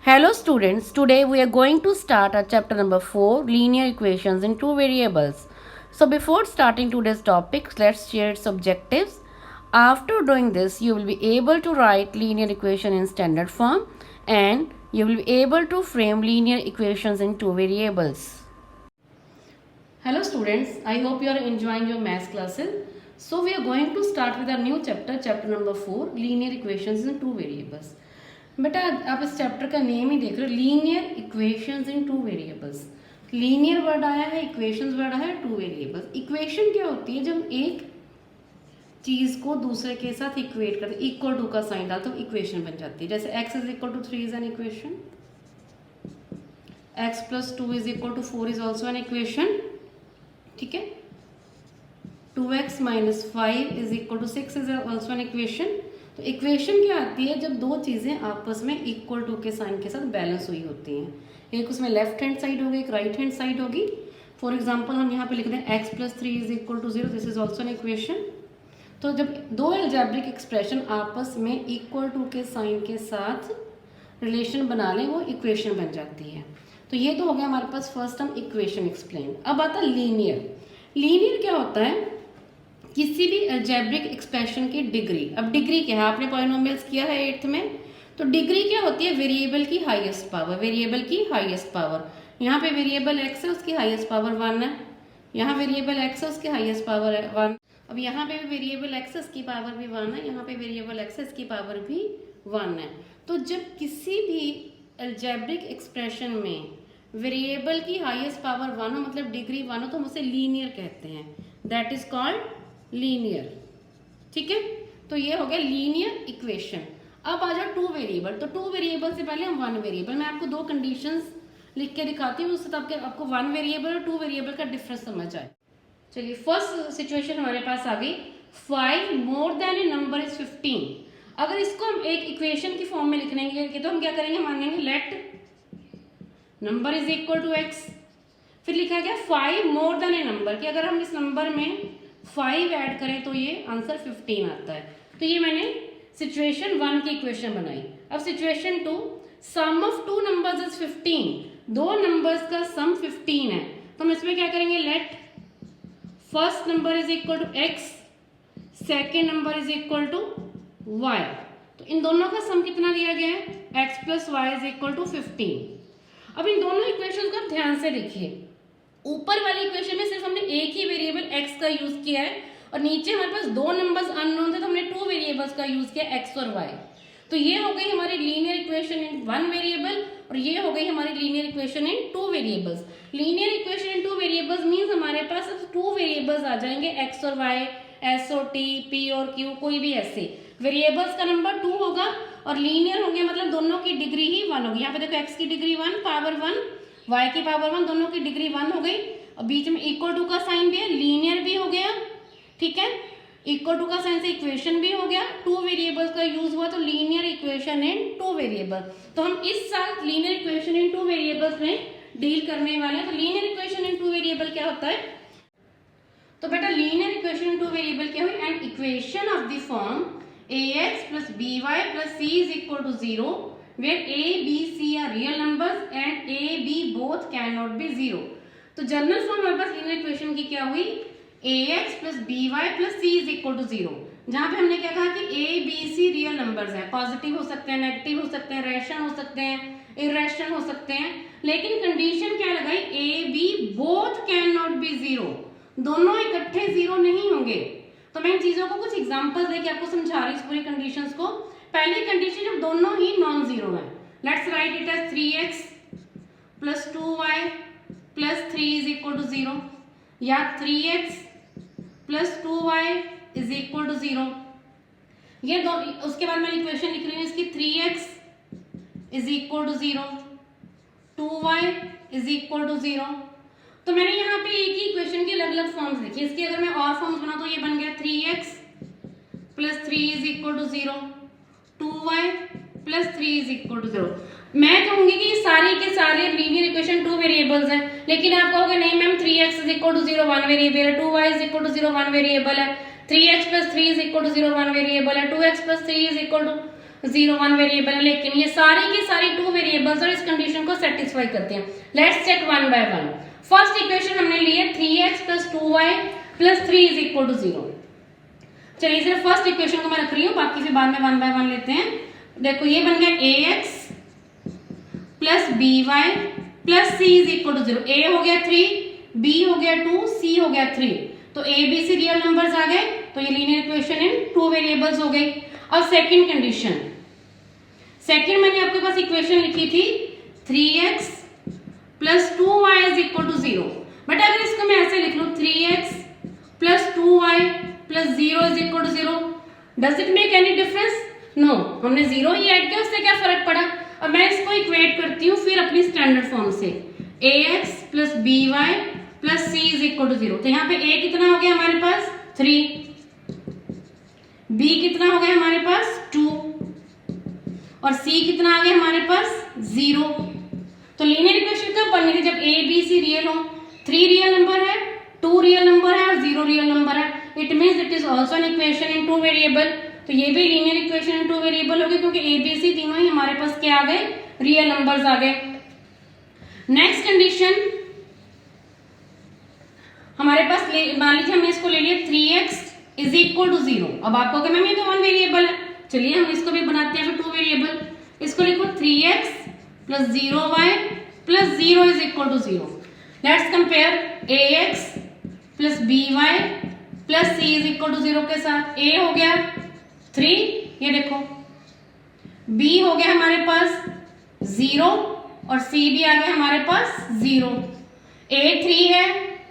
Hello students, today we are going to start our chapter number 4, linear equations in two variables. So before starting today's topics, let's share its objectives. After doing this, you will be able to write linear equation in standard form and you will be able to frame linear equations in two variables. Hello students, I hope you are enjoying your math classes. So we are going to start with our new chapter, chapter number 4, linear equations in two variables. बेटा आप इस chapter का name ही देख रहे हो, linear equations इन two variables. Linear word आया है, equations word आया है, टू वेरिएबल्स. इक्वेशन क्या होती है? जब एक चीज को दूसरे के साथ इक्वेट करते, इक्वल टू का साइन डालते तो इक्वेशन बन जाती है. जैसे x is equal to 3 is an equation, x plus 2 is equal to 4 is also an equation. ठीक है, 2x minus 5 is equal to 6 is also an equation. तो इक्वेशन क्या आती है? जब दो चीज़ें आपस में इक्वल टू के साइन के साथ बैलेंस हुई होती हैं. एक उसमें लेफ्ट हैंड साइड होगी, एक राइट हैंड साइड होगी. फॉर एग्जांपल हम यहाँ पे लिख रहे हैं x प्लस 3 is equal to 0, this is also an equation. तो जब दो अलजेब्रिक एक्सप्रेशन आपस में इक्वल टू के साइन के साथ रिलेशन बना लें, वो इक्वेशन बन जाती है. तो ये तो हो गया हमारे पास फर्स्ट टर्म इक्वेशन एक्सप्लेन. अब आता है लीनियर. लीनियर क्या होता है? किसी भी अलजेब्रिक एक्सप्रेशन की डिग्री. अब डिग्री क्या है? आपने पॉलिनोमियल्स किया है 8th में, तो डिग्री क्या होती है? वेरिएबल की हाईएस्ट पावर. वेरिएबल की हाईएस्ट पावर, यहाँ पे वेरिएबल x है, उसकी हाईएस्ट पावर 1 है. यहाँ वेरिएबल x है, उसकी हाईएस्ट पावर है 1. अब यहाँ पे भी वेरिएबल x है, इसकी पावर भी 1 है. यहाँ पे वेरिएबल x है, इसकी पावर भी 1 है. तो जब किसी भी अलजेब्रिक एक्सप्रेशन में वेरिएबल की हाईएस्ट पावर 1 हो, मतलब डिग्री 1 हो, तो हम उसे लीनियर कहते हैं. That is called linear. ठीक है, तो ये हो गया लीनियर इक्वेशन. अब आ जाओ टू वेरिएबल. तो टू वेरिएबल से पहले हम वन वेरिएबल. मैं आपको दो कंडीशंस लिख के दिखाती हूँ, उससे तब आपको वन वेरिएबल और टू वेरिएबल का डिफरेंस समझ आए. चलिए, फर्स्ट सिचुएशन हमारे पास आ गई. 5 more than A number is 15. अगर इसको हम एक इक्वेशन की फॉर्म में लिखने के तो हम क्या करेंगे? मानेंगे let number is equal to x. फिर लिखा गया 5 मोर देन ए नंबर, कि अगर हम इस नंबर में 5 ऐड करें तो ये आंसर 15 आता है. तो ये मैंने सिचुएशन 1 की इक्वेशन बनाई. अब situation 2, sum of two numbers is 15. दो नंबर्स का सम 15 है, तो हम इसमें क्या करेंगे? Let first number is equal to x, second number is equal to y. तो इन दोनों का सम कितना दिया गया है? x plus y is equal to 15. अब इन दोनों इक्वेशन को ध्यान से देखिए. ऊपर वाली इक्वेशन में सिर्फ हमने एक ही वेरिएबल x का यूज किया है, और नीचे हमारे पास दो नंबर्स अननोन थे, तो हमने टू वेरिएबल्स का यूज किया, x और y. तो ये हो गई हमारी linear equation in one variable, और ये हो गई हमारी लीनियर इक्वेशन इन टू वेरिएबल्स. लीनियर इक्वेशन इन टू वेरिएबल्स मींस हमारे पास अब टू वेरिएबल्स आ जाएंगे, x और y, s और t, p और q, कोई भी ऐसे. वेरिएबल्स का नंबर 2 होगा और लीनियर होंगे, मतलब दोनों की डिग्री ही 1 होगी. यहाँ पे देखो x की डिग्री 1, पावर 1, y की पावर 1, दोनों की डिग्री 1 हो गई. और बीच में इक्वल टू का साइन भी है, लीनियर भी हो गया. ठीक है, इक्वल टू का साइन से इक्वेशन भी हो गया. टू वेरिएबल्स का यूज हुआ, तो लीनियर इक्वेशन इन टू वेरिएबल. तो हम इस साल लीनियर इक्वेशन इन टू वेरिएबल्स में डील करने वाले हैं. तो लीनियर इक्वेशन इन टू वेरिएबल क्या होता है? तो बेटा लीनियर इक्वेशन इन टू वेरिएबल क्या हुई? An equation of the form ax plus by plus c is equal to 0 where a, b, c are real numbers and a, b both cannot be 0. तो general form हमारे पास linear equation की क्या हुई? ax plus by plus c is equal to 0. जहां पे हमने क्या कहा कि a, b, c real numbers हैं. पॉजिटिव हो सकते हैं, नेगेटिव हो सकते हैं, रैशनल हो सकते हैं, इरेशनल हो सकते हैं. लेकिन कंडीशन क्या लगाई? a, b both cannot be 0. दोनों इकट्ठे 0 नहीं होंगे. तो मैं इन चीजों को कुछ एग्जांपल्स देके आपको समझा रही हूँ इस पूरी कंडीशंस को. पहली कंडीशन जब दोनों ही नॉन जीरो है, let's write it as 3x plus 2y plus 3 is equal to 0, या 3x plus 2y is equal to 0. ये दो. उसके बाद मैं इक्वेशन लिख रही हूँ इसकी 3x is equal to 0, 2y is equal to 0. तो मैंने यहाँ पे एक ही इक्वेशन की अलग अलग फॉर्म्स लिखी. इसकी अगर मैं और फॉर्म्स बनाऊं तो ये बन गया 3x plus 3 is equal to 0, 2y plus 3 is equal to 0. मैं कहूंगी कि सारी के सारे लीनियर इक्वेशन टू वेरिएबल्स हैं, लेकिन आप कहोगे नहीं ma'am 3x is equal to 0 one variable है, 2y is equal to 0 one variable है, 3x plus 3 is equal to 0 one variable है, 2x plus 3 is equal to 0 1 variable है, लेकिन ये सारी की सारी 2 वेरिएबल्स और इस कंडीशन को सेटिस्फाई करते हैं। Let's check one by one. First equation हमने ली है 3x + 2y + 3 = 0। चलिए सिर्फ फर्स्ट इक्वेशन को मैं रख रही हूँ, बाकी फिर बाद में वन बाय वन लेते हैं। देखो ये बन गया ax + by + c = 0। a हो गया 3, b हो गया 2, c हो गया 3, तो a b c real numbers आ गए, तो ये लीनियर इक्वेशन इन 2 वेरिएबल्स हो गई। अब सेकंड कंडीशन, सेकंड मैंने आपके पास इक्वेशन लिखी थी 3x + 2y = 0, बट अगर इसको मैं ऐसे लिख लूं 3x + 2y + 0 = 0, does it make any difference? No, हमने 0 ही ऐड किया, उससे क्या फर्क पड़ा। अब मैं इसको इक्वेट करती हूँ फिर अपनी स्टैंडर्ड फॉर्म से, ax + by + c = 0। तो यहाँ पे a कितना हो गया हमारे पास 3, b कितना हो गया हमारे पास 2 और c कितना आ गया हमारे पास 0। तो लीनियर इक्वेशन कब बनी थी? जब a b c रियल हो, 3 रियल नंबर है, 2 रियल नंबर है और 0 रियल नंबर है। It means it is also an equation in 2 variable. तो ये भी लीनियर इक्वेशन इन 2 वेरिएबल होगी, क्योंकि a b c तीनों ही हमारे पास क्या आ गए, रियल नंबर्स आ गए। नेक्स्ट कंडीशन हमारे पास मान लीजिए हमने इसको ले लिया 3x = 0। अब आपको क्या मैम ये तो 1 वेरिएबल है, चलिए हम इसको भी बनाते हैं फिर 2 वेरिएबल। इसको लिखो 3x + 0y + 0 = 0। Let's compare ax + by + c = 0 के साथ। a हो गया 3, ये देखो, b हो गया हमारे पास 0 और c भी आ गया हमारे पास 0। a 3 है,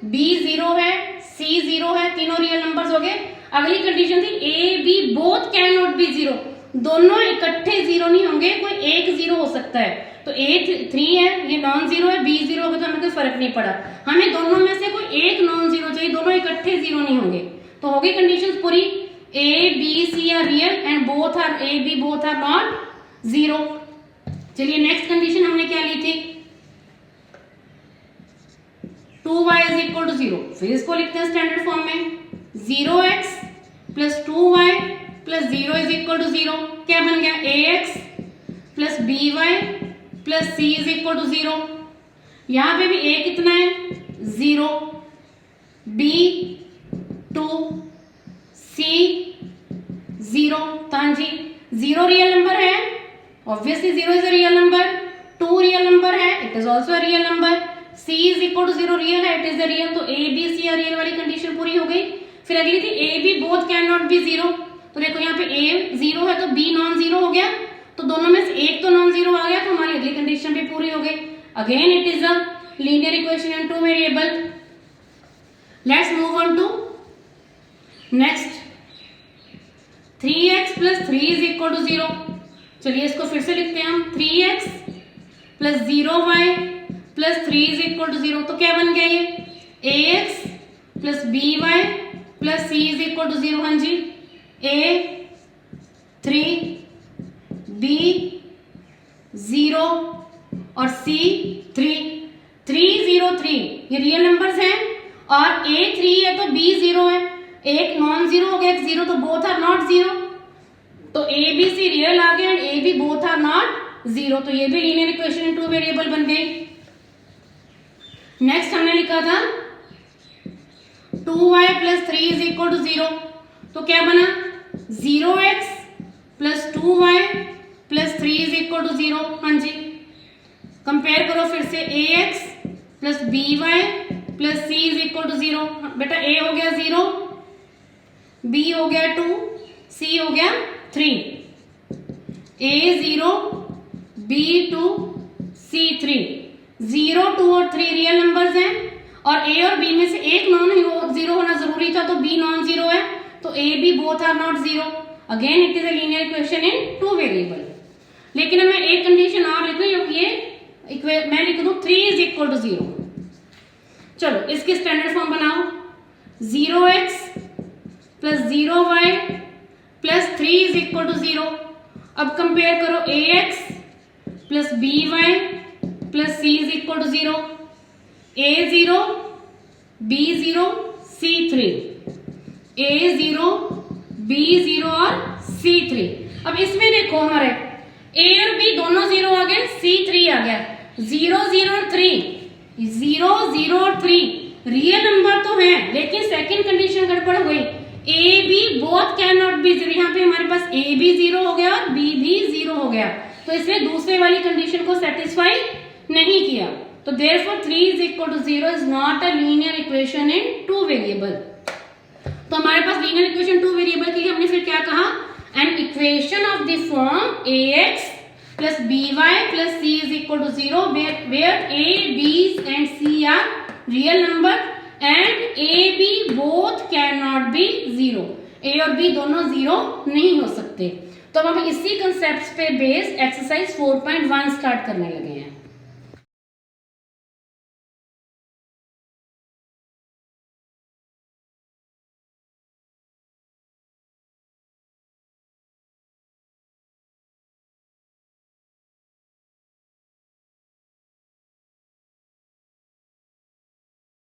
b 0 है, c 0 है, तीनों रियल नंबर्स हो गए। अगली कंडीशन थी a b both can not be 0, दोनों इकट्ठे 0 नहीं होंगे, कोई एक 0 हो सकता है। तो a 3 है, ये नॉन 0 है, b 0 होगा तो हमें कोई फर्क नहीं पड़ा, हमें दोनों में से कोई एक नॉन 0 चाहिए, दोनों इकट्ठे 0 नहीं होंगे। तो होगी कंडीशन पूरी, a b c are real and both are a b both are not 0। चलिए नेक्स्ट कंडीशन हमने क्या ली थी, 2y = 0। फिर इसको लिखते हैं स्टैंडर्ड फॉर्म में, 0x + 2y + 0 = 0। क्या बन गया, ax + by + c = 0। यहां पे भी a कितना है 0, b 2, c 0। तो हाँ जी 0 रियल नंबर है, obviously 0 is a real number, 2 real number है, it is also a real number, c = 0 real है, इट इज द रियल। तो a b c रियल वाली कंडीशन पूरी हो गई। फिर अगली थी a b both can not be 0। तो देखो यहाँ पे a 0 है तो b नॉन 0 हो गया, तो दोनों में से एक तो नॉन 0 आ गया, तो हमारी अगली कंडीशन भी पूरी हो गई। Again it is a linear equation in 2 variable. Let's move on to next, 3x + 3 = 0। चलिए इसको फिर से लिखते हैं हम, 3x + 0y + 3 = 0। तो क्या बन गया ये, ax + by + c = 0। हाँ जी, a 3, b 0 और c 3, 3 0 3 ये रियल नंबर्स हैं, और a 3 है तो b 0 है, एक नॉन 0 हो गया, एक 0, तो बोथ आर नॉट 0। तो a b c रियल आ गया and a b both are not 0। तो ये भी लीनियर इक्वेशन इन 2 वेरिएबल बन गई। नेक्स्ट हमने लिखा था 2y + 3 = 0। तो क्या बना, 0x + 2y + 3 = 0। हाँ जी, कंपेयर करो फिर से, ax + by + c = 0। बेटा a हो गया 0, b हो गया 2, c हो गया 3, a 0, b 2, c 3। 0 2 और 3 रियल नंबर्स हैं, और a और b में से एक नॉन 0 होना जरूरी था, तो b नॉन 0 है, तो a b both are not 0। Again it is a linear equation in 2 variable. लेकिन अब मैं एक कंडीशन और लिखूं, ये मैं लिख दूं 3 = 0। चलो इसकी स्टैंडर्ड फॉर्म बनाओ, 0x + 0y + 3 = 0। अब कंपेयर करो, ax + by + c = 0, a 0, b 0, c 3, a 0, b 0 और c 3। अब इसमें देखो हमारे ए और बी दोनों 0 आ गए, सी 3 आ गया, 0 0 और 3, 0 0 और 3 रियल नंबर तो है, लेकिन सेकंड कंडीशन गड़बड़ हो गई, A B both can not be 0। यहाँ पे हमारे पास ए भी 0 हो गया और बी भी 0 हो गया, तो इसने दूसरे वाली कंडीशन को सेटिस्फाई नहीं किया। तो therefore 3 is equal to 0 is not a linear equation in two variable। तो हमारे पास लीनियर इक्वेशन 2 वेरिएबल के लिए हमने फिर क्या कहा, an equation of the form ax plus by plus c is equal to 0 where a, b and c are real number and a, b both cannot be 0। a और b दोनों 0 नहीं हो सकते। तो अब हम इसी कंसेप्ट पे बेस एक्सरसाइज 4.1 स्टार्ट करने लगे हैं।